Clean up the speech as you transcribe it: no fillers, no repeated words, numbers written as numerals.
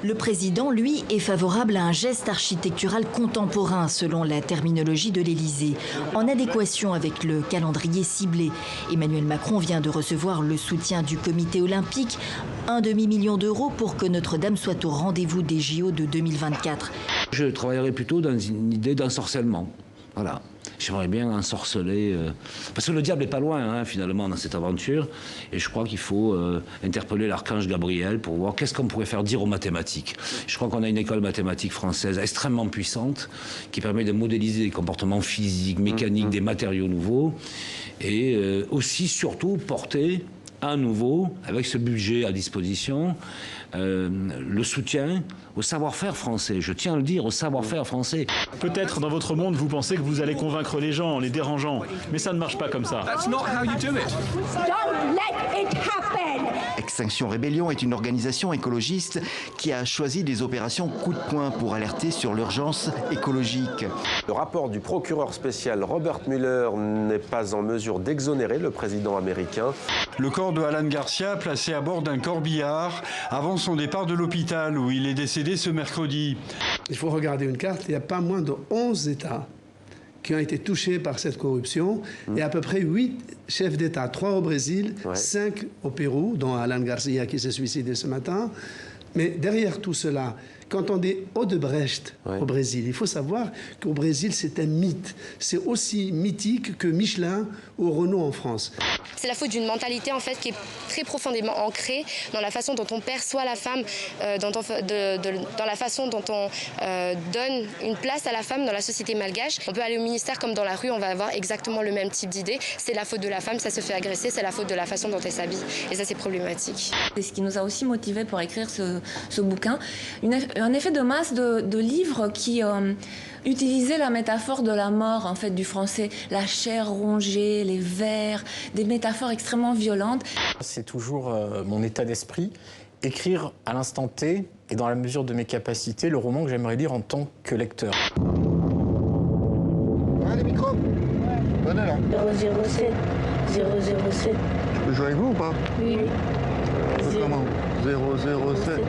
Le président, lui, est favorable à un geste architectural contemporain, selon la terminologie de l'Élysée, en adéquation avec le calendrier ciblé. Emmanuel Macron vient de recevoir le soutien du comité olympique, 1,5 million d'euros pour que Notre-Dame soit au rendez-vous des JO de 2024. Je travaillerai plutôt dans une idée d'ensorcellement. Voilà. J'aimerais bien ensorceler... parce que le diable n'est pas loin, hein, finalement, dans cette aventure. Et je crois qu'il faut interpeller l'archange Gabriel pour voir qu'est-ce qu'on pourrait faire dire aux mathématiques. Je crois qu'on a une école mathématique française extrêmement puissante qui permet de modéliser des comportements physiques, mécaniques, des matériaux nouveaux. Et aussi, surtout, porter à nouveau, avec ce budget à disposition, le soutien au savoir-faire français. Je tiens à le dire, au savoir-faire français. Peut-être dans votre monde, vous pensez que vous allez convaincre les gens en les dérangeant, mais ça ne marche pas comme ça. Extinction Rébellion est une organisation écologiste qui a choisi des opérations coup de poing pour alerter sur l'urgence écologique. Le rapport du procureur spécial Robert Mueller n'est pas en mesure d'exonérer le président américain. Le corps de Alan Garcia placé à bord d'un corbillard avant son départ de l'hôpital où il est décédé ce mercredi. Il faut regarder une carte, il n'y a pas moins de 11 États qui ont été touchés par cette corruption et à peu près 8 chefs d'État, 3 au Brésil, 5 au Pérou, dont Alan Garcia qui s'est suicidé ce matin. Mais derrière tout cela, quand on dit Odebrecht au Brésil, il faut savoir qu'au Brésil, c'est un mythe. C'est aussi mythique que Michelin ou Renault en France. C'est la faute d'une mentalité en fait qui est très profondément ancrée dans la façon dont on perçoit la femme, dans la façon dont on donne une place à la femme dans la société malgache. On peut aller au ministère comme dans la rue, on va avoir exactement le même type d'idée. C'est la faute de la femme, ça se fait agresser, c'est la faute de la façon dont elle s'habille. Et ça, c'est problématique. C'est ce qui nous a aussi motivés pour écrire ce bouquin. Un effet de masse de livres qui utilisaient la métaphore de la mort en fait du français, la chair rongée, les vers, des métaphores extrêmement violentes. C'est toujours mon état d'esprit, écrire à l'instant T et dans la mesure de mes capacités le roman que j'aimerais lire en tant que lecteur. Ah, les micros? Bonne heure. 007. 007. Je peux jouer avec vous ou pas? Oui. Comment? 007.